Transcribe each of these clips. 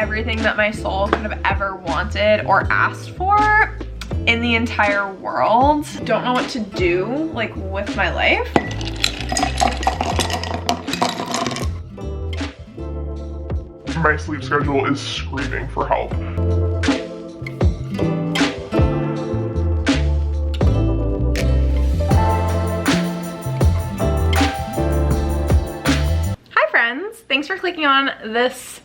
everything that my soul could have ever wanted or asked for in the entire world. Don't know what to do, like, with my life. My sleep schedule is screaming for help. Hi friends, thanks for clicking on this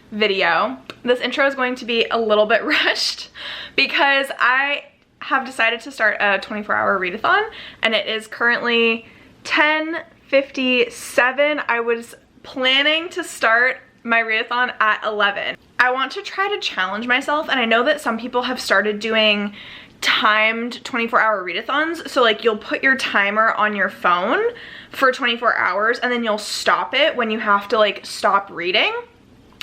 video. This intro is going to be a little bit rushed because I have decided to start a 24-hour readathon and it is currently 10:57. I was planning to start my readathon at 11. I want to try to challenge myself, and I know that some people have started doing timed 24-hour readathons. So like you'll put your timer on your phone for 24 hours and then you'll stop it when you have to like stop reading.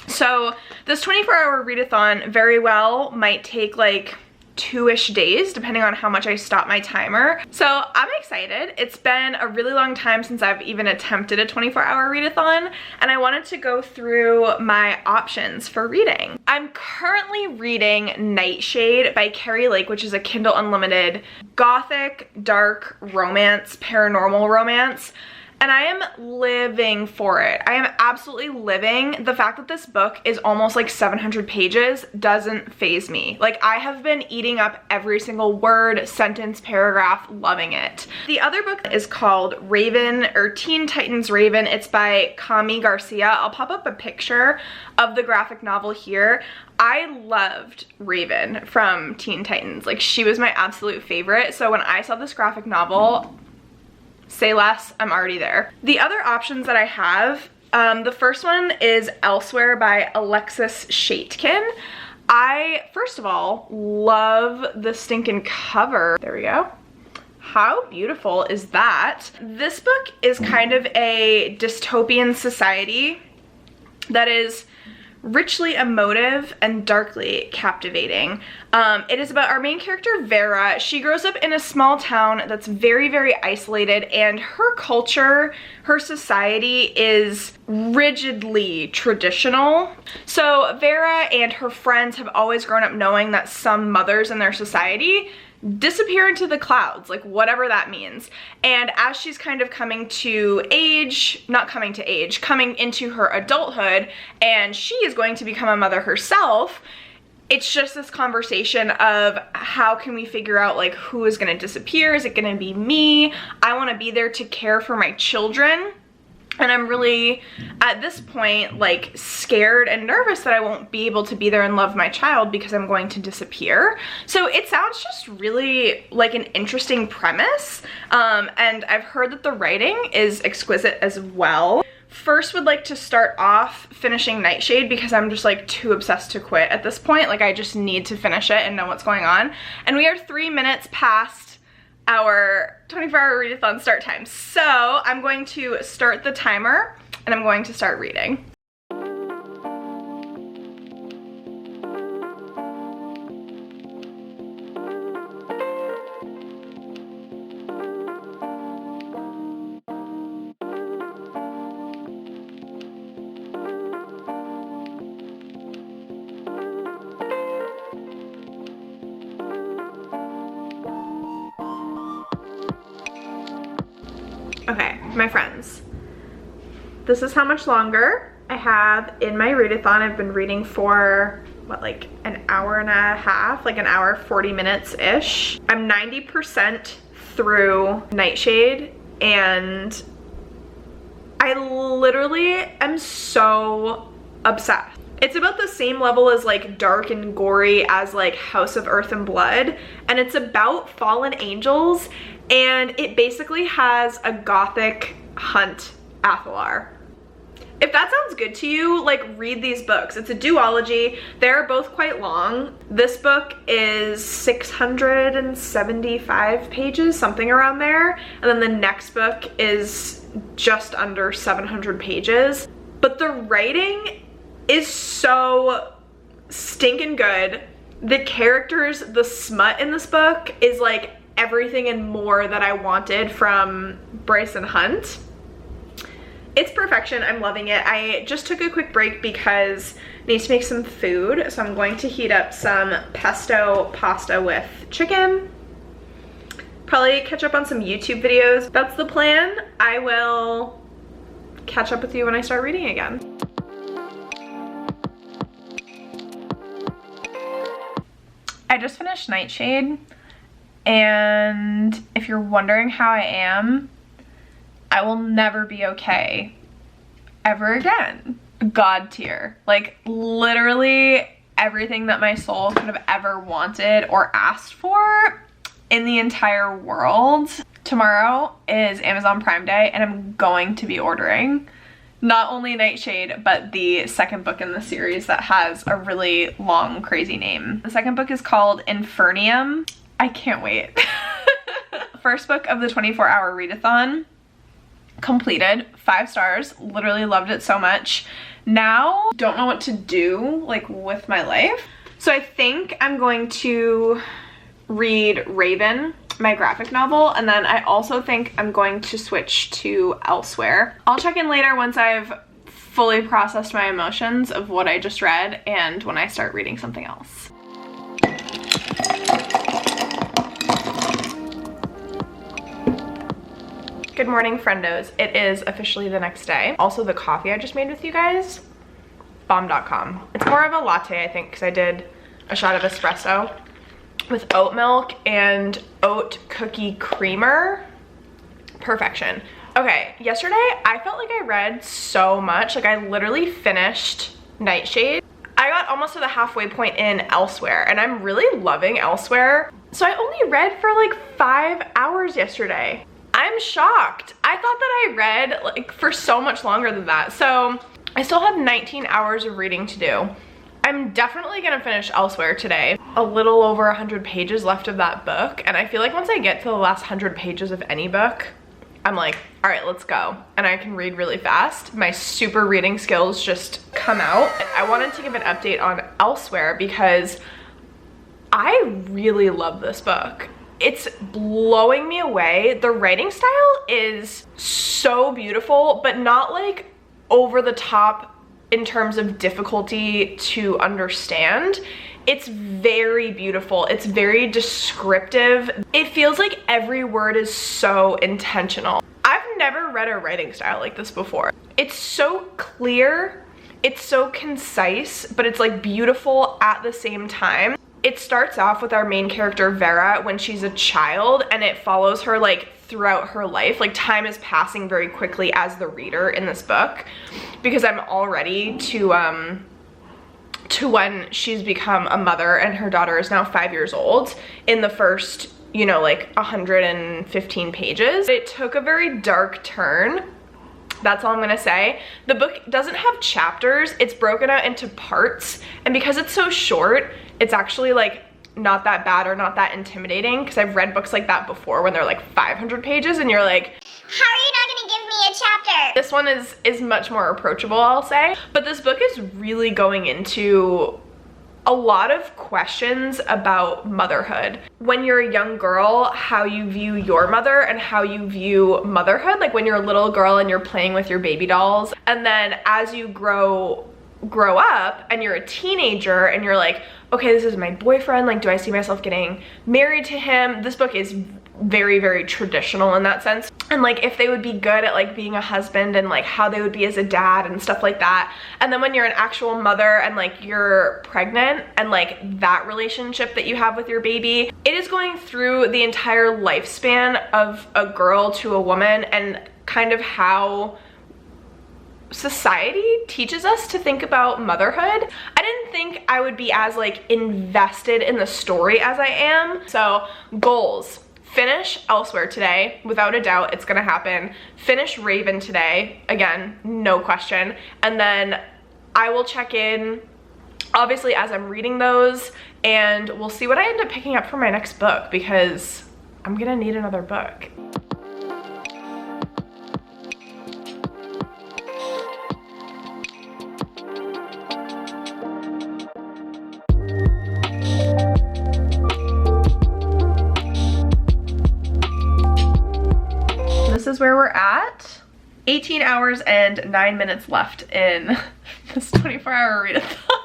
So this 24-hour readathon very well might take like 2-ish days depending on how much I stop my timer. So I'm excited. It's been a really long time since I've even attempted a 24-hour readathon, and I wanted to go through my options for reading. I'm currently reading Nightshade by Carrie Lake, which is a Kindle Unlimited gothic, dark romance, paranormal romance. And I am living for it. I am absolutely living. The fact that this book is almost like 700 pages doesn't faze me. Like, I have been eating up every single word, sentence, paragraph, loving it. The other book is called Raven, or Teen Titans Raven. It's by Kami Garcia. I'll pop up a picture of the graphic novel here. I loved Raven from Teen Titans. Like, she was my absolute favorite. So when I saw this graphic novel, say less, I'm already there. The other options that I have, the first one is Elsewhere by Alexis Shatkin. I, first of all, love the stinking cover. There we go. How beautiful is that? This book is kind of a dystopian society that is richly emotive and darkly captivating. It is about our main character, Vera. She grows up in a small town that's very, very isolated, and her culture, her society is rigidly traditional. So Vera and her friends have always grown up knowing that some mothers in their society disappear into the clouds, like whatever that means. And as she's kind of coming into her adulthood, and she is going to become a mother herself, it's just this conversation of how can we figure out like who is going to disappear? Is it going to be me? I want to be there to care for my children. And I'm really, at this point, like scared and nervous that I won't be able to be there and love my child because I'm going to disappear. So it sounds just really like an interesting premise. And I've heard that the writing is exquisite as well. First, would like to start off finishing Nightshade because I'm just like too obsessed to quit at this point. Like, I just need to finish it and know what's going on. And we are 3 minutes past our 24-hour readathon start time. So I'm going to start the timer and I'm going to start reading. Okay, my friends, this is how much longer I have in my readathon. I've been reading for, what, like an hour and a half, like an hour, 40 minutes-ish. I'm 90% through Nightshade, and I literally am so obsessed. It's about the same level as like dark and gory as like House of Earth and Blood, and it's about fallen angels, and it basically has a gothic hunt Athalar. If that sounds good to you, like, read these books. It's a duology. They're both quite long. This book is 675 pages, something around there, and then the next book is just under 700 pages. But the writing is so stinking good. The characters, the smut in this book is like everything and more that I wanted from Bryson Hunt. It's perfection. I'm loving it. I just took a quick break because I need to make some food. So I'm going to heat up some pesto pasta with chicken. Probably catch up on some YouTube videos. That's the plan. I will catch up with you when I start reading again. I just finished Nightshade, and if you're wondering how I am, I will never be okay ever again. God tier. Like literally everything that my soul could have ever wanted or asked for in the entire world. Tomorrow is Amazon Prime Day, and I'm going to be ordering not only Nightshade, but the second book in the series that has a really long, crazy name. The second book is called Infernium. I can't wait. First book of the 24-hour readathon. Completed. 5 stars. Literally loved it so much. Now, don't know what to do, like, with my life. So I think I'm going to read Raven, my graphic novel, and then I also think I'm going to switch to Elsewhere. I'll check in later once I've fully processed my emotions of what I just read and when I start reading something else. Good morning, friendos. It is officially the next day. Also, the coffee I just made with you guys, bomb.com. It's more of a latte, I think, because I did a shot of espresso with oat milk and oat cookie creamer. Perfection. Okay, yesterday I felt like I read so much. Like I literally finished Nightshade. I got almost to the halfway point in Elsewhere, and I'm really loving Elsewhere. So I only read for like 5 hours yesterday. I'm shocked. I thought that I read like for so much longer than that. So I still have 19 hours of reading to do. I'm definitely gonna finish Elsewhere today. A little over 100 pages left of that book, and I feel like once I get to the last 100 pages of any book, I'm like, all right, let's go. And I can read really fast. My super reading skills just come out. I wanted to give an update on Elsewhere because I really love this book. It's blowing me away. The writing style is so beautiful, but not like over the top in terms of difficulty to understand. It's very beautiful. It's very descriptive. It feels like every word is so intentional. I've never read a writing style like this before. It's so clear, it's so concise, but it's like beautiful at the same time. It starts off with our main character Vera when she's a child, and it follows her like throughout her life. Like time is passing very quickly as the reader in this book, because I'm already to when she's become a mother and her daughter is now 5 years old in the first, you know, like 115 pages. It took a very dark turn. That's all I'm gonna say. The book doesn't have chapters. It's broken out into parts, and because it's so short, it's actually like not that bad or not that intimidating, because I've read books like that before when they're like 500 pages and you're like, how are you not gonna give me a chapter? This one is much more approachable, I'll say. But this book is really going into a lot of questions about motherhood. When you're a young girl, how you view your mother and how you view motherhood, like when you're a little girl and you're playing with your baby dolls. And then as you grow up and you're a teenager and you're like, okay, this is my boyfriend, like do I see myself getting married to him? This book is very, very traditional in that sense. And like if they would be good at like being a husband and like how they would be as a dad and stuff like that. And then when you're an actual mother and like you're pregnant and like that relationship that you have with your baby, it is going through the entire lifespan of a girl to a woman and kind of how society teaches us to think about motherhood. I didn't think I would be as like invested in the story as I am. So goals: finish Elsewhere today, without a doubt it's gonna happen. Finish Raven today, again, no question. And then I will check in obviously as I'm reading those, and we'll see what I end up picking up for my next book, because I'm gonna need another book. This is where we're at. 18 hours and 9 minutes left in this 24-hour readathon.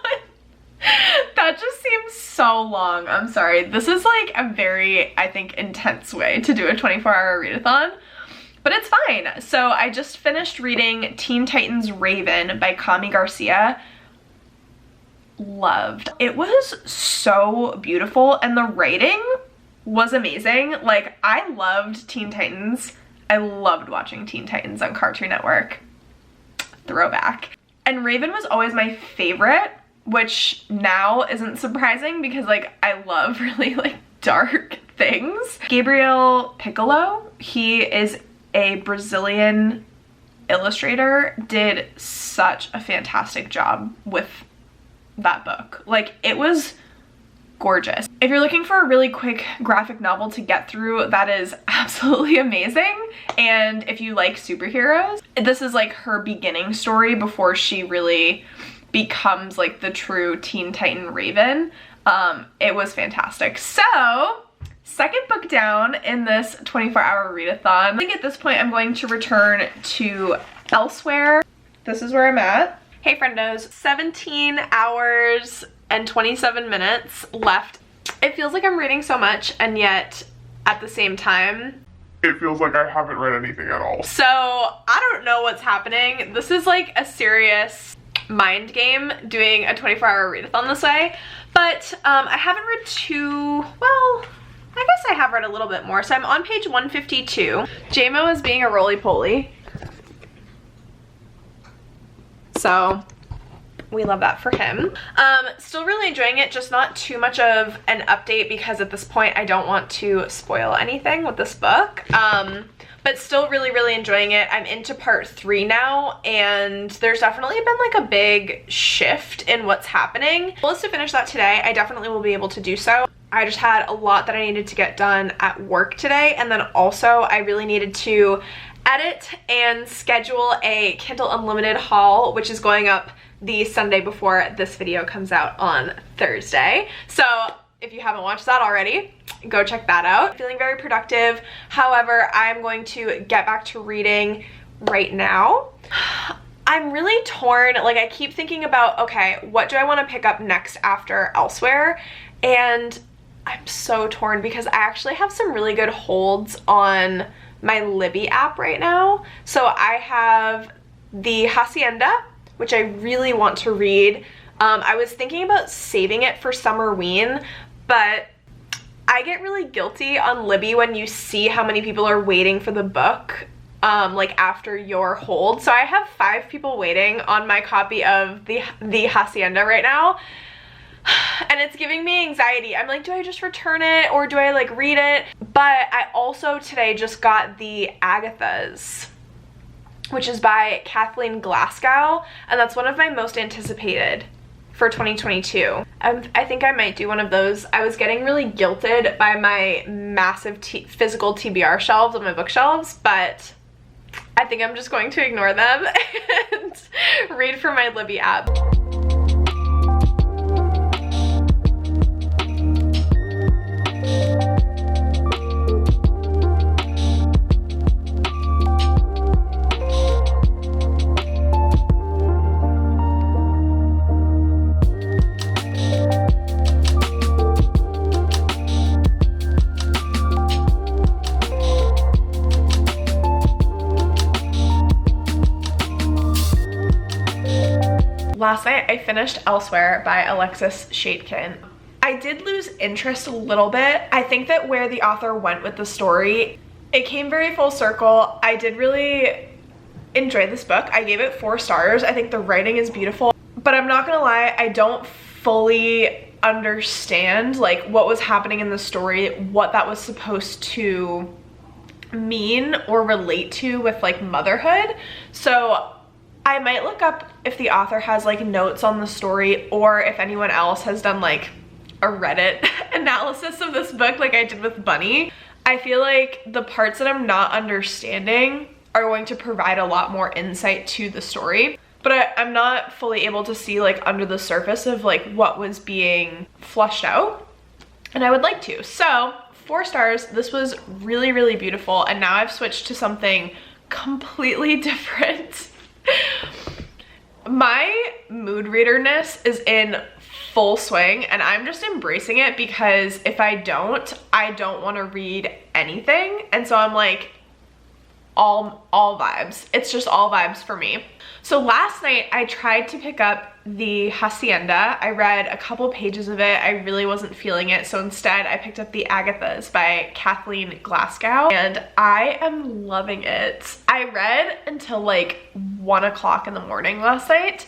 That just seems so long. I'm sorry. This is like a very, I think, intense way to do a 24-hour readathon, but it's fine. So I just finished reading Teen Titans Raven by Kami Garcia. Loved. It was so beautiful and the writing was amazing. Like, I loved Teen Titans. I loved watching Teen Titans on Cartoon Network. Throwback. And Raven was always my favorite, which now isn't surprising because like I love really like dark things. Gabriel Piccolo, he is a Brazilian illustrator, did such a fantastic job with that book. Like, it was gorgeous. If you're looking for a really quick graphic novel to get through, that is absolutely amazing. And if you like superheroes, this is like her beginning story before she really becomes like the true Teen Titan Raven. It was fantastic. So, second book down in this 24-hour readathon. I think at this point I'm going to return to Elsewhere. This is where I'm at. Hey friendos, 17 hours and 27 minutes left. It feels like I'm reading so much, and yet at the same time, it feels like I haven't read anything at all. So I don't know what's happening. This is like a serious mind game doing a 24-hour readathon this way, but I haven't read too, well, I guess I have read a little bit more. So I'm on page 152. JMO is being a roly-poly. So we love that for him. Still really enjoying it, just not too much of an update because at this point I don't want to spoil anything with this book. But still really enjoying it. I'm into part 3 now, and there's definitely been like a big shift in what's happening. Well, to finish that today, I definitely will be able to do so. I just had a lot that I needed to get done at work today, and then also I really needed to edit and schedule a Kindle Unlimited haul, which is going up the Sunday before this video comes out on Thursday. So if you haven't watched that already, go check that out. Feeling very productive. However, I'm going to get back to reading right now. I'm really torn. Like, I keep thinking about, okay, what do I want to pick up next after Elsewhere? And I'm so torn because I actually have some really good holds on my Libby app right now. So I have the Hacienda, which I really want to read. I was thinking about saving it for Summerween, but I get really guilty on Libby when you see how many people are waiting for the book, like after your hold. So I have 5 people waiting on my copy of the Hacienda right now, and it's giving me anxiety. I'm like, do I just return it or do I like read it? But I also today just got the Agathas, which is by Kathleen Glasgow, and that's one of my most anticipated for 2022. I think I might do one of those. I was getting really guilted by my massive physical TBR shelves on my bookshelves, but I think I'm just going to ignore them and read from my Libby app. Last night I finished Elsewhere by Alexis Shadekin. I did lose interest a little bit. I think that where the author went with the story, it came very full circle. I did really enjoy this book. I gave it 4 stars. I think the writing is beautiful, but I'm not gonna lie, I don't fully understand like what was happening in the story, what that was supposed to mean or relate to with like motherhood. So I might look up if the author has like notes on the story, or if anyone else has done like a Reddit analysis of this book like I did with Bunny. I feel like the parts that I'm not understanding are going to provide a lot more insight to the story, but I'm not fully able to see like under the surface of like what was being flushed out, and I would like to. So 4 stars. This was really beautiful, and now I've switched to something completely different. My mood readerness is in full swing, and I'm just embracing it, because if I don't want to read anything. And so I'm like, all vibes. It's just all vibes for me. So last night I tried to pick up the Hacienda. I read a couple pages of it. I really wasn't feeling it, so instead I picked up the Agathas by Kathleen Glasgow, and I am loving it. I read until like 1 o'clock in the morning last night,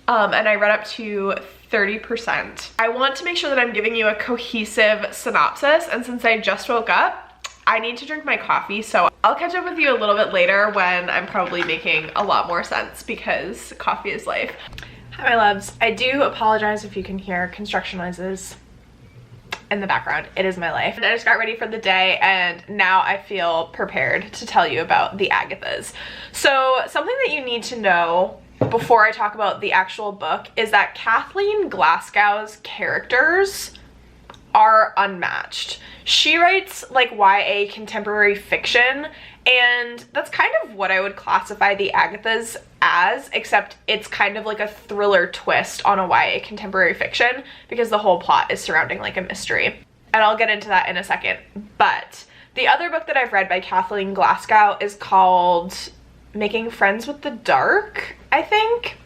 and I read up to 30%. I want to make sure that I'm giving you a cohesive synopsis, and since I just woke up, I need to drink my coffee, so I'll catch up with you a little bit later when I'm probably making a lot more sense, because coffee is life. Hi, my loves. I do apologize if you can hear construction noises in the background. It is my life. I just got ready for the day, and now I feel prepared to tell you about the Agathas. So something that you need to know before I talk about the actual book is that Kathleen Glasgow's characters are unmatched. She writes like YA contemporary fiction, and that's kind of what I would classify the Agathas as, except it's kind of like a thriller twist on a YA contemporary fiction, because the whole plot is surrounding like a mystery. And I'll get into that in a second. But the other book that I've read by Kathleen Glasgow is called Making Friends with the Dark, I think.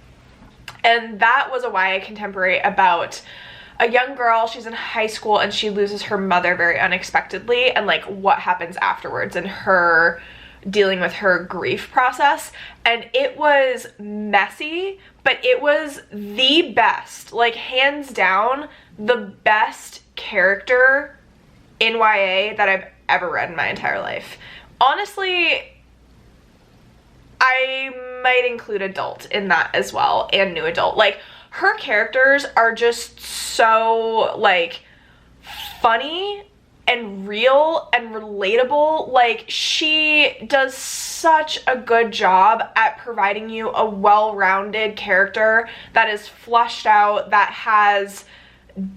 And that was a YA contemporary about a young girl. She's in high school and she loses her mother very unexpectedly, and like what happens afterwards and her dealing with her grief process. And it was messy, but it was the best, like hands down, the best character in YA that I've ever read in my entire life. Honestly, I might include adult in that as well, and new adult. Like, her characters are just so like funny and real and relatable. Like, she does such a good job at providing you a well-rounded character that is fleshed out, that has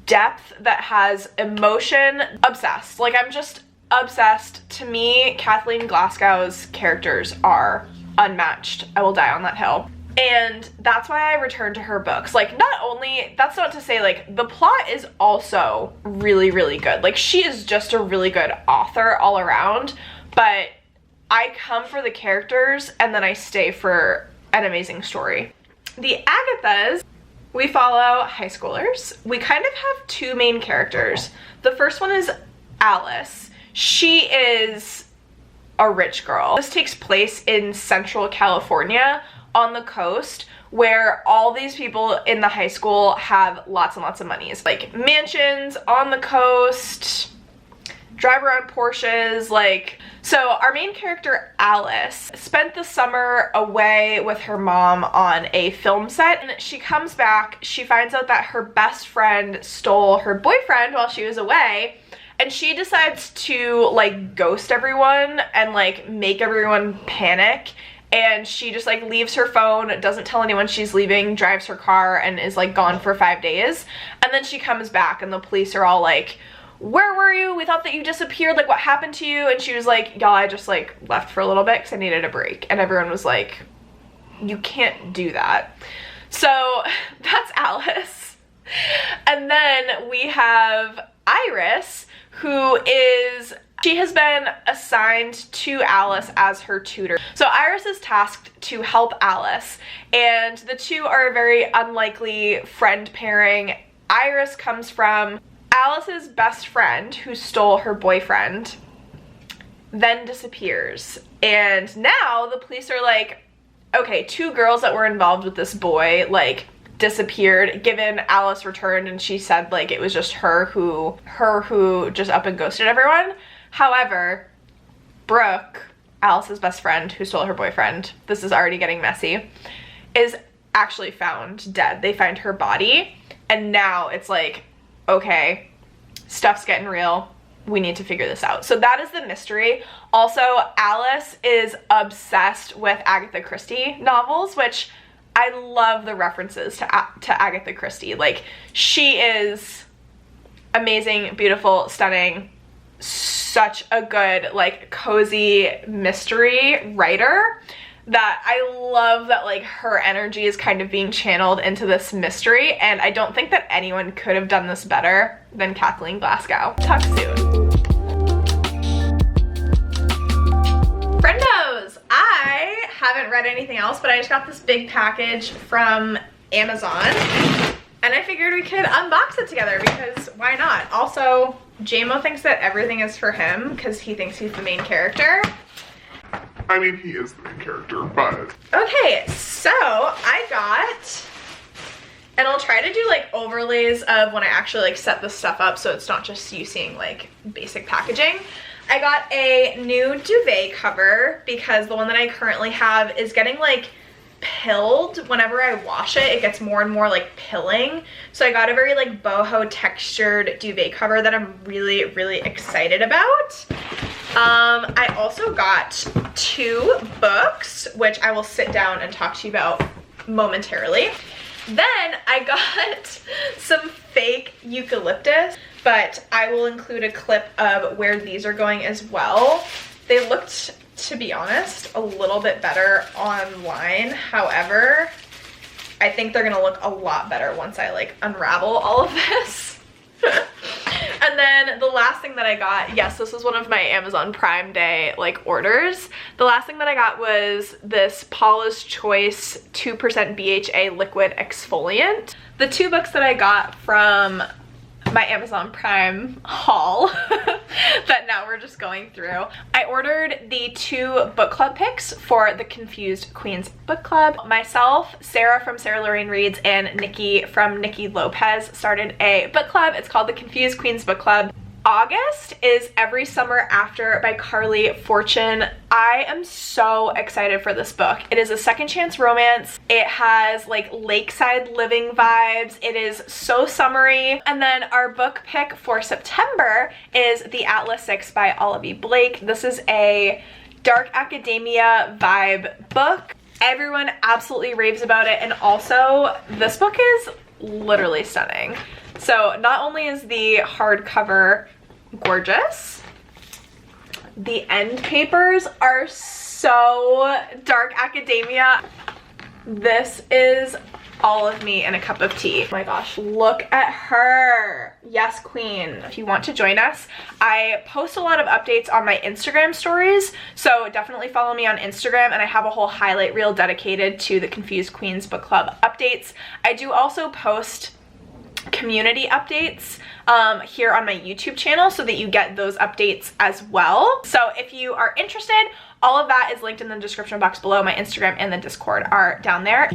depth, that has emotion. Obsessed. Like, I'm just obsessed. To me, Kathleen Glasgow's characters are unmatched. I will die on that hill. And that's why I return to her books. Like, not only, that's not to say like the plot is also really, really good. Like, she is just a really good author all around, but I come for the characters and then I stay for an amazing story. The Agathas, we follow high schoolers. We kind of have two main characters. The first one is Alice. She is a rich girl. This takes place in Central California, on the coast, where all these people in the high school have lots and lots of money. It's like mansions on the coast, drive around Porsches, like. So our main character, Alice, spent the summer away with her mom on a film set, and she comes back, she finds out that her best friend stole her boyfriend while she was away, and she decides to like ghost everyone and like make everyone panic. And she just like leaves her phone, doesn't tell anyone she's leaving, drives her car, and is like gone for 5 days. And then she comes back and the police are all like, where were you? We thought that you disappeared. Like, what happened to you? And she was like, y'all, I just like left for a little bit because I needed a break. And everyone was like, you can't do that. So that's Alice. And then we have Iris, who is, she has been assigned to Alice as her tutor. So Iris is tasked to help Alice, and the two are a very unlikely friend pairing. Iris comes from Alice's best friend who stole her boyfriend, then disappears. And now the police are like, okay, two girls that were involved with this boy, like, disappeared, given Alice returned and she said like it was just her who just up and ghosted everyone. However, Brooke, Alice's best friend who stole her boyfriend, this is already getting messy, is actually found dead. They find her body, and now it's like, okay, stuff's getting real. We need to figure this out. So that is the mystery. Also, Alice is obsessed with Agatha Christie novels, which I love the references to Agatha Christie. Like, she is amazing, beautiful, stunning, such a good, like, cozy mystery writer that I love that, like, her energy is kind of being channeled into this mystery, and I don't think that anyone could have done this better than Kathleen Glasgow. Talk soon. Friendos, I haven't read anything else, but I just got this big package from Amazon, and I figured we could unbox it together because why not? Also, JMO thinks that everything is for him because he thinks he's the main character. I mean, he is the main character, but... Okay, so I got, and I'll try to do like overlays of when I actually like set this stuff up so it's not just you seeing like basic packaging. I got a new duvet cover because the one that I currently have is getting like pilled. Whenever I wash it, it gets more and more like pilling. So I got a very like boho textured duvet cover that I'm really, really excited about. I also got 2 books, which I will sit down and talk to you about momentarily. Then I got some fake eucalyptus, but I will include a clip of where these are going as well. They looked, to be honest, a little bit better online. However, I think they're gonna look a lot better once I like unravel all of this. And then the last thing that I got, yes, this was one of my Amazon Prime Day like orders. The last thing that I got was this Paula's Choice 2% BHA liquid exfoliant. The 2 books that I got from my Amazon Prime haul that now we're just going through. I ordered the 2 book club picks for the Confused Queens book club. Myself, Sarah from Sarah Lorraine Reads, and Nikki from Nikki Lopez started a book club. It's called the Confused Queens book club. August is Every Summer After by Carly Fortune. I am so excited for this book. It is a second chance romance. It has like lakeside living vibes. It is so summery. And then our book pick for September is The Atlas 6 by Olivia Blake. This is a dark academia vibe book. Everyone absolutely raves about it, and also this book is literally stunning. So not only is the hardcover gorgeous, the end papers are so dark academia. This is all of me in a cup of tea. Oh my gosh, look at her. Yes, queen. If you want to join us, I post a lot of updates on my Instagram stories, so definitely follow me on Instagram, and I have a whole highlight reel dedicated to the Confused Queens book club updates. I do also post community updates here on my YouTube channel so that you get those updates as well. So if you are interested, all of that is linked in the description box below. My Instagram and the Discord are down there.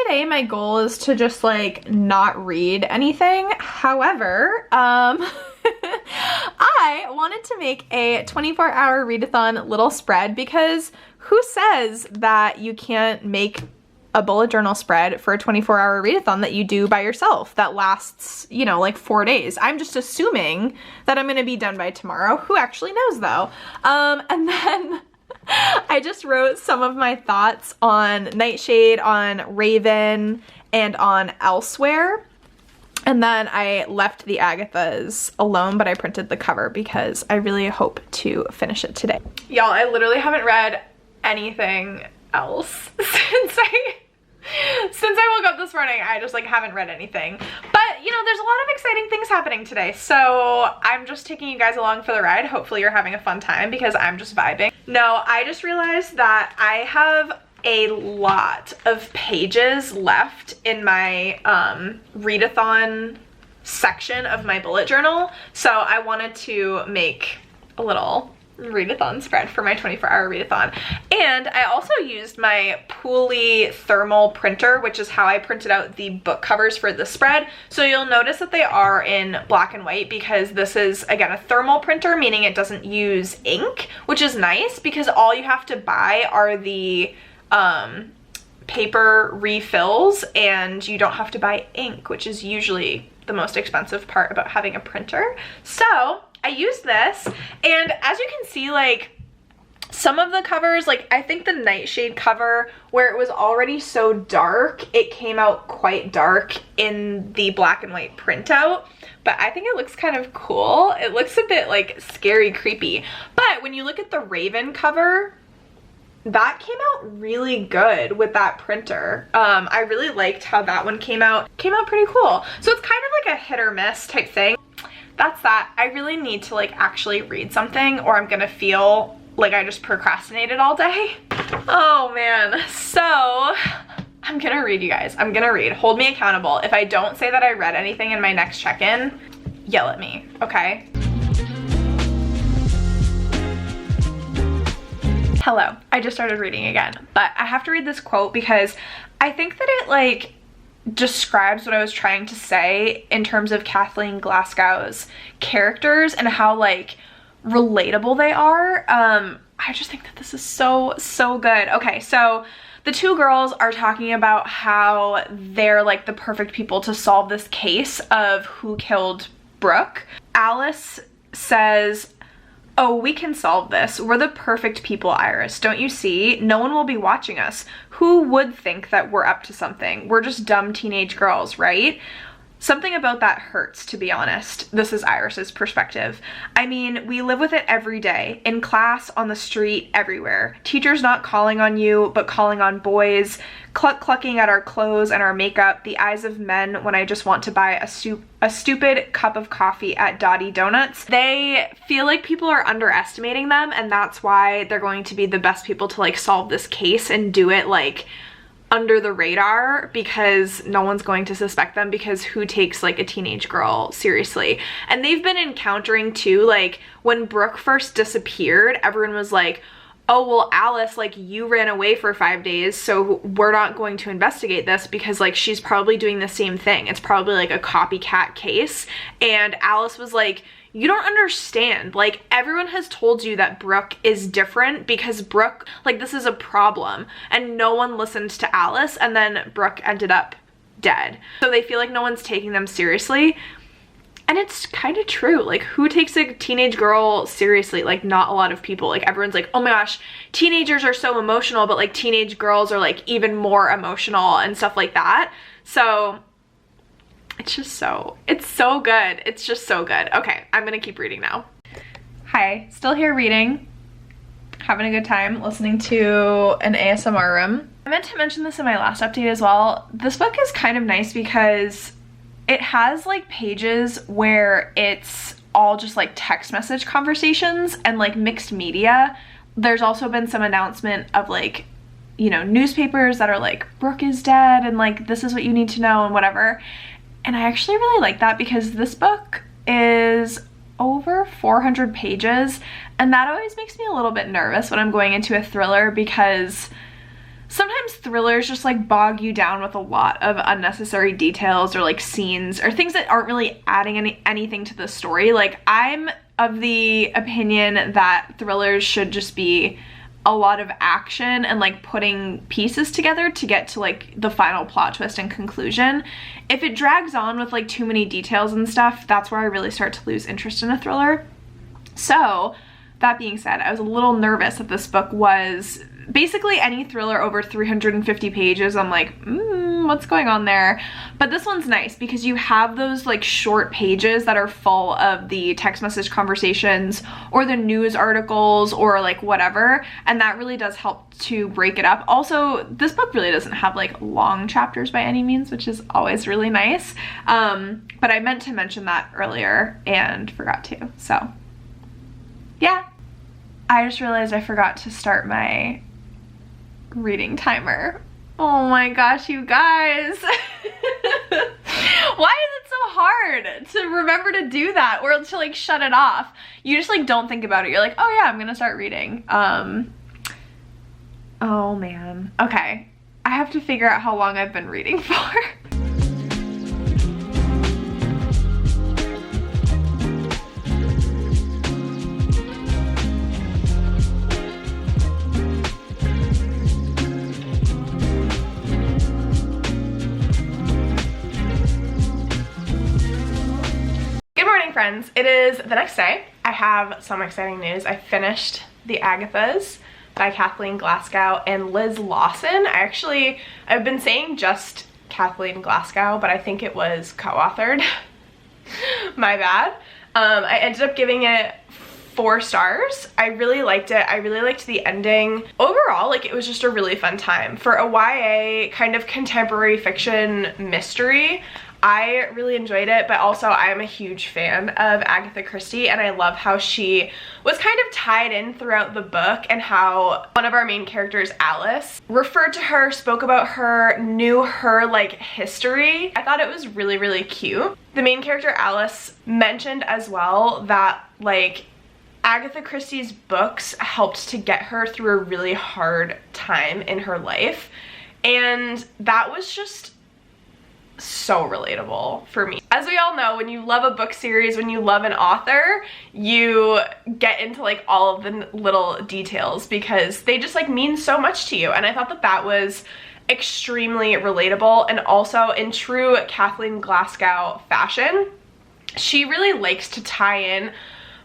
today my goal is to just like not read anything. However, I wanted to make a 24-hour readathon little spread because who says that you can't make a bullet journal spread for a 24-hour readathon that you do by yourself that lasts, you know, like 4 days. I'm just assuming that I'm gonna be done by tomorrow. Who actually knows though? And then I just wrote some of my thoughts on Nightshade, on Raven, and on Elsewhere. And then I left the Agathas alone, but I printed the cover because I really hope to finish it today. Y'all, I literally haven't read anything else since I woke up this morning. I just like haven't read anything. But you know, there's a lot of exciting things happening today. So I'm just taking you guys along for the ride. Hopefully you're having a fun time because I'm just vibing. No, I just realized that I have a lot of pages left in my readathon section of my bullet journal. So I wanted to make a little readathon spread for my 24-hour readathon. And I also used my Pooley thermal printer, which is how I printed out the book covers for this spread. So you'll notice that they are in black and white because this is, again, a thermal printer, meaning it doesn't use ink, which is nice because all you have to buy are the paper refills and you don't have to buy ink, which is usually the most expensive part about having a printer. So I used this, and as you can see, like some of the covers, like I think the Nightshade cover where it was already so dark, it came out quite dark in the black and white printout, but I think it looks kind of cool. It looks a bit like scary, creepy. But when you look at the Raven cover, that came out really good with that printer. I really liked how that one came out pretty cool. So it's kind of like a hit or miss type thing. That's that. I really need to like actually read something or I'm gonna feel like I just procrastinated all day. Oh man, so I'm gonna read, you guys. I'm gonna read. Hold me accountable. If I don't say that I read anything in my next check-in, yell at me, okay? Hello, I just started reading again, but I have to read this quote because I think that it like describes what I was trying to say in terms of Kathleen Glasgow's characters and how like relatable they are. I just think that this is so good. Okay, so the two girls are talking about how they're like the perfect people to solve this case of who killed Brooke. Alice says, "Oh, we can solve this. We're the perfect people, Iris. Don't you see? No one will be watching us. Who would think that we're up to something? We're just dumb teenage girls, right?" Something about that hurts, to be honest. This is Iris's perspective. "I mean, we live with it every day. In class, on the street, everywhere. Teachers not calling on you, but calling on boys. Clucking at our clothes and our makeup. The eyes of men when I just want to buy a stupid cup of coffee at Dottie Donuts." They feel like people are underestimating them, and that's why they're going to be the best people to like solve this case and do it like under the radar because no one's going to suspect them because who takes like a teenage girl seriously? And they've been encountering too, like when Brooke first disappeared, everyone was like, "Oh, well, Alice, like you ran away for 5 days, so we're not going to investigate this because like she's probably doing the same thing. It's probably like a copycat case." And Alice was like, "You don't understand. Like everyone has told you that Brooke is different because Brooke, like this is a problem." And no one listened to Alice, and then Brooke ended up dead. So they feel like no one's taking them seriously. And it's kind of true. Like who takes a teenage girl seriously? Like not a lot of people. Like everyone's like, "Oh my gosh, teenagers are so emotional," but like teenage girls are like even more emotional and stuff like that. So it's so good. It's just so good. Okay, I'm gonna keep reading now. Hi, still here reading. Having a good time listening to an ASMR room. I meant to mention this in my last update as well. This book is kind of nice because it has like pages where it's all just like text message conversations and like mixed media. There's also been some announcement of like, you know, newspapers that are like, "Brooke is dead," and like, "This is what you need to know," and whatever. And I actually really like that because this book is over 400 pages, and that always makes me a little bit nervous when I'm going into a thriller because sometimes thrillers just like bog you down with a lot of unnecessary details or like scenes or things that aren't really adding anything to the story. Like, I'm of the opinion that thrillers should just be a lot of action and like putting pieces together to get to like the final plot twist and conclusion. If it drags on with like too many details and stuff, that's where I really start to lose interest in a thriller. So that being said, I was a little nervous that this book was basically any thriller over 350 pages. I'm like, what's going on there? But this one's nice because you have those like short pages that are full of the text message conversations or the news articles or like whatever, and that really does help to break it up. Also, this book really doesn't have like long chapters by any means, which is always really nice. But I meant to mention that earlier and forgot to. So yeah, I just realized I forgot to start my reading timer. Oh my gosh, you guys. Why is it so hard to remember to do that or to like shut it off? You just like don't think about it. You're like, oh yeah, I'm gonna start reading. Oh man. Okay, I have to figure out how long I've been reading for. Friends, it is the next day. I have some exciting news. I finished The Agathas by Kathleen Glasgow and Liz Lawson. I've been saying just Kathleen Glasgow, but I think it was co-authored. My bad. I ended up giving it 4 stars. I really liked it. I really liked the ending. Overall, like, it was just a really fun time. For a YA kind of contemporary fiction mystery, I really enjoyed it, but also I am a huge fan of Agatha Christie, and I love how she was kind of tied in throughout the book, and how one of our main characters, Alice, referred to her, spoke about her, knew her like history. I thought it was really, really cute. The main character, Alice, mentioned as well that like Agatha Christie's books helped to get her through a really hard time in her life, and that was just so relatable for me. As we all know, when you love a book series, when you love an author, you get into like all of the little details because they just like mean so much to you, and I thought that that was extremely relatable. And also, in true Kathleen Glasgow fashion, she really likes to tie in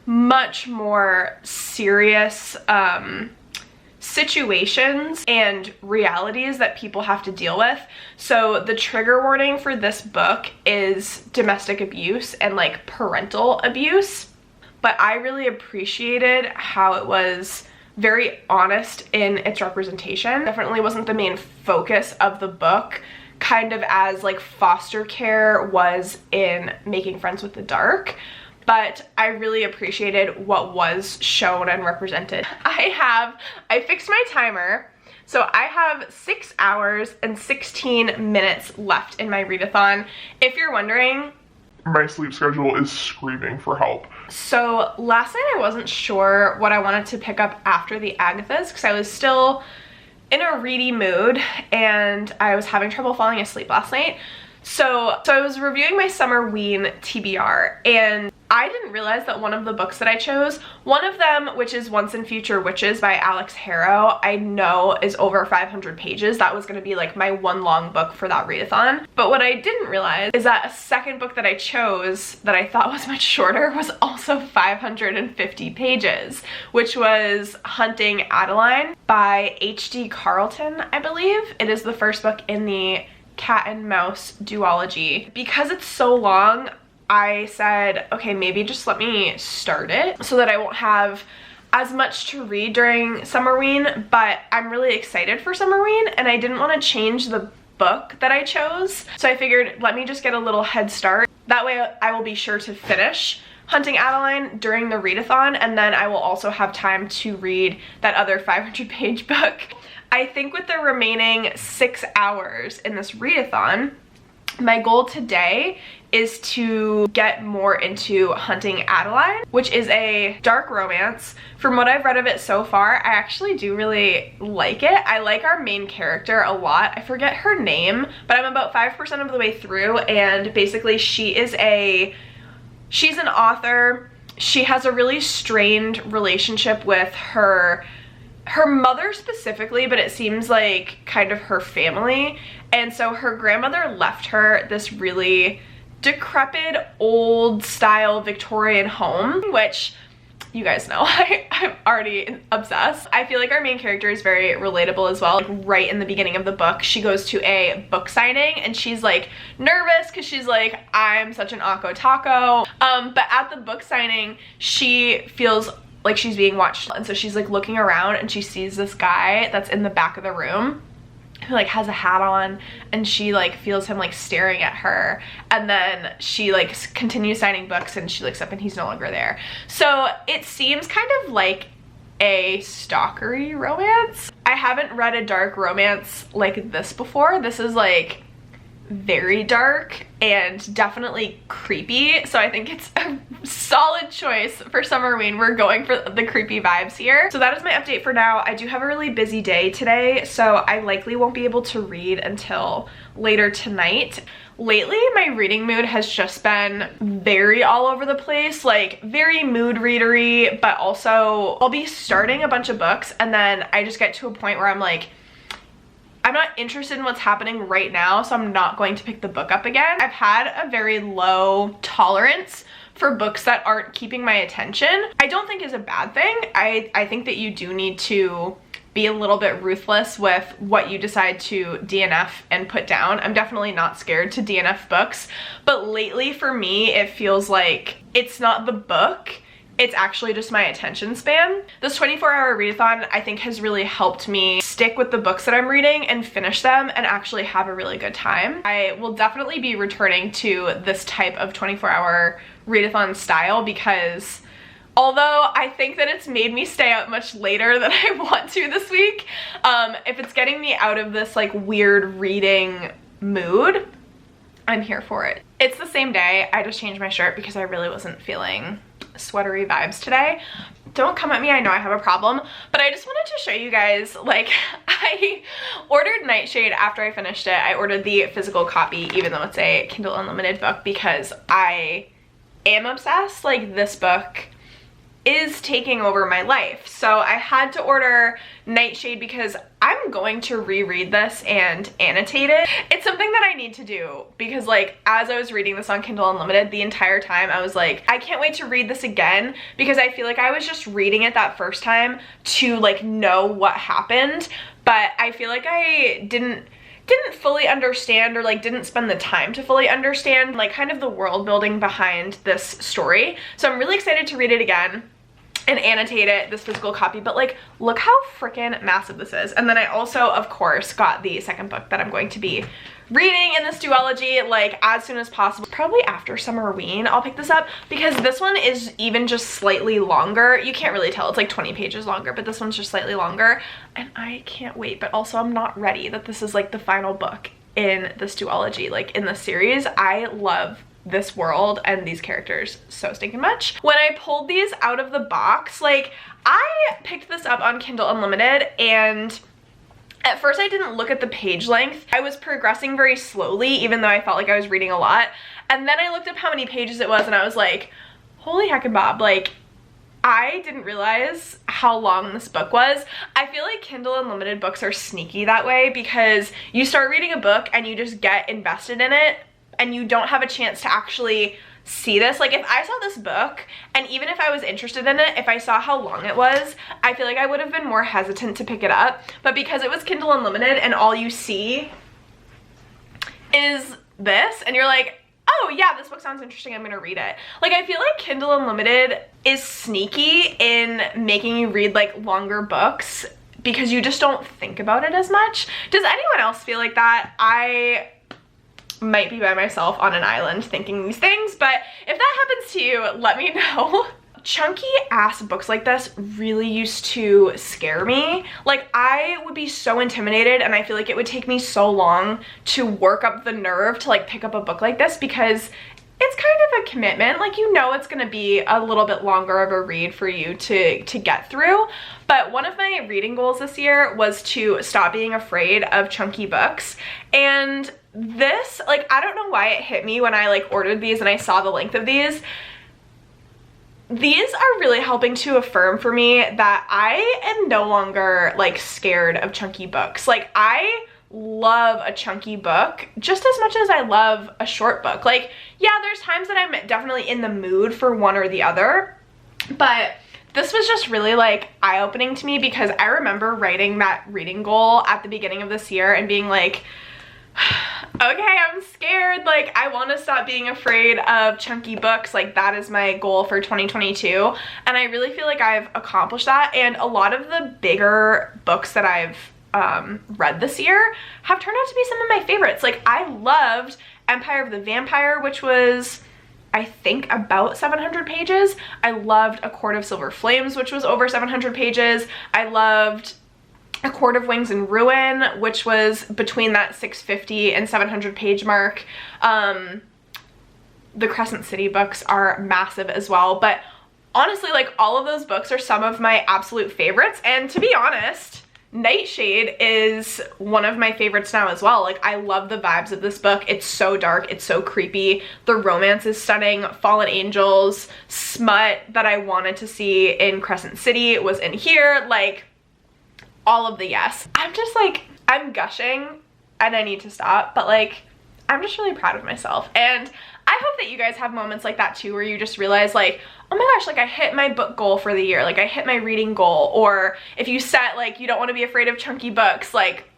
much more serious situations and realities that people have to deal with. So the trigger warning for this book is domestic abuse and like parental abuse, but I really appreciated how it was very honest in its representation. Definitely wasn't the main focus of the book, kind of as like foster care was in Making Friends with the Dark. But I really appreciated what was shown and represented. I fixed my timer, so I have 6 hours and 16 minutes left in my readathon. If you're wondering, my sleep schedule is screaming for help. So last night I wasn't sure what I wanted to pick up after the Agathas because I was still in a ready mood and I was having trouble falling asleep last night. So I was reviewing my summer ween TBR, and I didn't realize that one of the books that I chose, one of them, which is Once and Future Witches by Alex Harrow, I know is over 500 pages. That was going to be like my one long book for that readathon. But what I didn't realize is that a second book that I chose that I thought was much shorter was also 550 pages, which was Hunting Adeline by H.D. Carlton, I believe. It is the first book in the cat and mouse duology. Because it's so long, I said, okay, maybe just let me start it so that I won't have as much to read during Summerween, but I'm really excited for Summerween and I didn't want to change the book that I chose. So I figured, let me just get a little head start. That way I will be sure to finish Hunting Adeline during the readathon, and then I will also have time to read that other 500-page book. I think with the remaining 6 hours in this readathon, my goal today is to get more into Hunting Adeline, which is a dark romance. From what I've read of it so far, I actually do really like it. I like our main character a lot. I forget her name, but I'm about 5% of the way through, and basically she's an author. She has a really strained relationship with her mother specifically, but it seems like kind of her family. And so her grandmother left her this really decrepit, old style Victorian home, which you guys know I'm already obsessed. I feel like our main character is very relatable as well. Like right in the beginning of the book, she goes to a book signing and she's like nervous because she's like, I'm such an Akko Taco. But at the book signing, she feels like she's being watched. And so she's like looking around and she sees this guy that's in the back of the room who like has a hat on, and she like feels him like staring at her, and then she like continues signing books and she looks up and he's no longer there. So it seems kind of like a stalkery romance. I haven't read a dark romance like this before. This is like very dark and definitely creepy, so I think it's a solid choice for Summerween. We're going for the creepy vibes here. So that is my update for now. I do have a really busy day today, so I likely won't be able to read until later tonight. Lately, my reading mood has just been very all over the place, like very mood readery, but also I'll be starting a bunch of books and then I just get to a point where I'm like, I'm not interested in what's happening right now, so I'm not going to pick the book up again. I've had a very low tolerance for books that aren't keeping my attention. I don't think is a bad thing. I think that you do need to be a little bit ruthless with what you decide to DNF and put down. I'm definitely not scared to DNF books, but lately for me, it feels like it's not the book, it's actually just my attention span. This 24-hour readathon I think has really helped me stick with the books that I'm reading and finish them and actually have a really good time. I will definitely be returning to this type of 24-hour readathon style because although I think that it's made me stay up much later than I want to this week, if it's getting me out of this like weird reading mood, I'm here for it. It's the same day. I just changed my shirt because I really wasn't feeling sweatery vibes today. Don't come at me, I know I have a problem, but I just wanted to show you guys, like, I ordered Nightshade after I finished it. I ordered the physical copy even though it's a Kindle Unlimited book because I am obsessed. Like, this book is taking over my life. So I had to order Nightshade because I'm going to reread this and annotate it. It's something that I need to do because like as I was reading this on Kindle Unlimited the entire time, I was like, I can't wait to read this again because I feel like I was just reading it that first time to like know what happened, but I feel like I didn't fully understand or like didn't spend the time to fully understand like kind of the world building behind this story. So I'm really excited to read it again and annotate it, this physical copy, but like look how freaking massive this is. And then I also of course got the second book that I'm going to be reading in this duology like as soon as possible. Probably after Summerween I'll pick this up because this one is even just slightly longer. You can't really tell, it's like 20 pages longer, but this one's just slightly longer and I can't wait. But also I'm not ready that this is like the final book in this duology, like in this series. I love this world and these characters so stinking much. When I pulled these out of the box, like I picked this up on Kindle Unlimited and at first I didn't look at the page length. I was progressing very slowly even though I felt like I was reading a lot. And then I looked up how many pages it was and I was like, holy heckin' Bob, like I didn't realize how long this book was. I feel like Kindle Unlimited books are sneaky that way because you start reading a book and you just get invested in it and you don't have a chance to actually see this. Like if I saw this book and even if I was interested in it, if I saw how long it was, I feel like I would have been more hesitant to pick it up. But because it was Kindle Unlimited and all you see is this and you're like, oh yeah, this book sounds interesting, I'm gonna read it. Like I feel like Kindle Unlimited is sneaky in making you read like longer books because you just don't think about it as much. Does anyone else feel like that? I might be by myself on an island thinking these things, but if that happens to you, let me know. Chunky ass books like this really used to scare me. Like I would be so intimidated and I feel like it would take me so long to work up the nerve to like pick up a book like this because it's kind of a commitment. Like, you know, it's gonna be a little bit longer of a read for you to get through. But one of my reading goals this year was to stop being afraid of chunky books. And this, like, I don't know why it hit me when I like ordered these and I saw the length of these. These are really helping to affirm for me that I am no longer like scared of chunky books. Like, I love a chunky book just as much as I love a short book. Like, yeah, there's times that I'm definitely in the mood for one or the other, but this was just really like eye-opening to me because I remember writing that reading goal at the beginning of this year and being like, okay, I'm scared, like I want to stop being afraid of chunky books, like that is my goal for 2022, and I really feel like I've accomplished that. And a lot of the bigger books that I've read this year have turned out to be some of my favorites. Like, I loved Empire of the Vampire, which was, I think, about 700 pages. I loved A Court of Silver Flames, which was over 700 pages. I loved A Court of Wings and Ruin, which was between that 650 and 700 page mark. The Crescent City books are massive as well, but honestly, like, all of those books are some of my absolute favorites. And to be honest, Nightshade is one of my favorites now as well. Like, I love the vibes of this book. It's so dark, it's so creepy, the romance is stunning, fallen angels, smut that I wanted to see in Crescent City was in here, like, all of the yes. I'm just like, I'm gushing and I need to stop, but like, I'm just really proud of myself. And I hope that you guys have moments like that too, where you just realize like, oh my gosh, like I hit my book goal for the year, like I hit my reading goal. Or if you set like, you don't want to be afraid of chunky books, like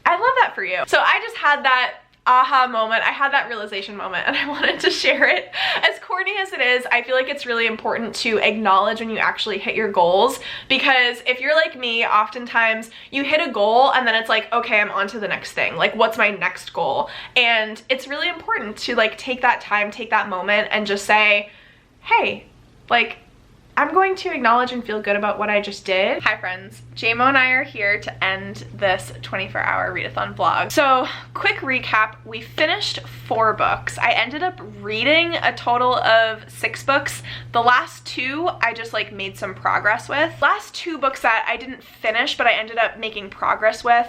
I love that for you. So I just had that aha moment, I had that realization moment, and I wanted to share it. As corny as it is, I feel like it's really important to acknowledge when you actually hit your goals, because if you're like me, oftentimes you hit a goal and then it's like, okay, I'm on to the next thing. Like, what's my next goal? And it's really important to like take that time, take that moment, and just say, hey, like, I'm going to acknowledge and feel good about what I just did. Hi friends, JMO and I are here to end this 24-hour readathon vlog. So, quick recap, we finished 4 books. I ended up reading a total of 6 books. The last 2 I just like made some progress with. Last 2 books that I didn't finish but I ended up making progress with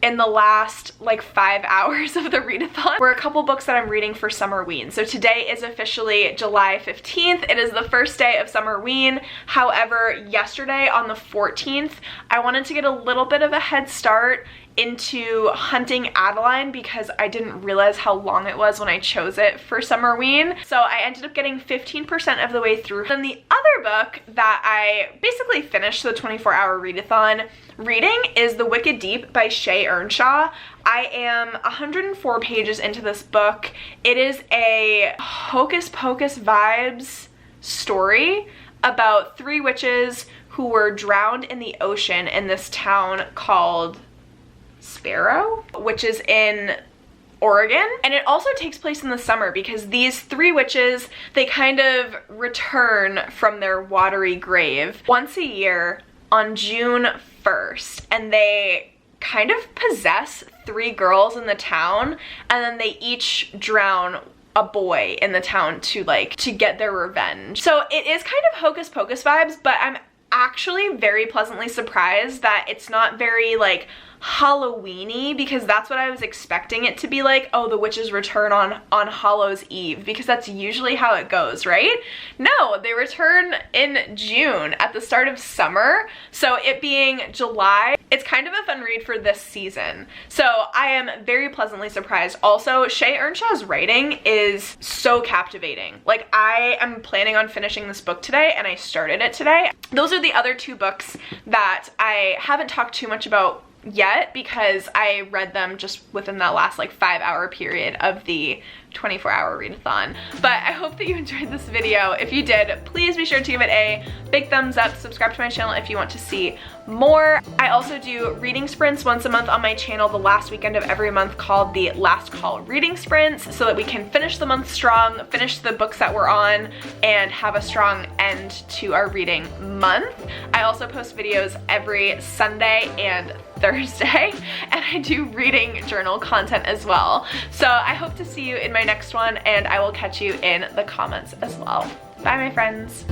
in the last like 5 hours of the readathon were a couple books that I'm reading for Summerween. So today is officially July 15th. It is the first day of Summerween. However, yesterday on the 14th, I wanted to get a little bit of a head start into hunting Adeline because I didn't realize how long it was when I chose it for Summerween. So I ended up getting 15% of the way through. Then the other book that I basically finished the 24-hour readathon reading is The Wicked Deep by Shea Earnshaw. I am 104 pages into this book. It is a hocus pocus vibes story about 3 witches who were drowned in the ocean in this town called Sparrow, which is in Oregon. And it also takes place in the summer because these 3 witches, they kind of return from their watery grave once a year on June 1st, and they kind of possess 3 girls in the town, and then they each drown a boy in the town to get their revenge. So it is kind of hocus pocus vibes, but I'm actually very pleasantly surprised that it's not very like Halloween-y, because that's what I was expecting it to be like. Oh, the witches return on Hallows Eve, because that's usually how it goes, right? No, they return in June at the start of summer. So it being July, it's kind of a fun read for this season. So I am very pleasantly surprised. Also, Shea Earnshaw's writing is so captivating. Like, I am planning on finishing this book today, and I started it today. Those are the other 2 books that I haven't talked too much about yet because I read them just within that last like 5-hour period of the 24-hour readathon. But I hope that you enjoyed this video. If you did, please be sure to give it a big thumbs up, subscribe to my channel if you want to see more. I also do reading sprints once a month on my channel the last weekend of every month called the Last Call Reading Sprints, so that we can finish the month strong, finish the books that we're on, and have a strong end to our reading month. I also post videos every Sunday and Thursday, and I do reading journal content as well. So I hope to see you in my next one, and I will catch you in the comments as well. Bye, my friends.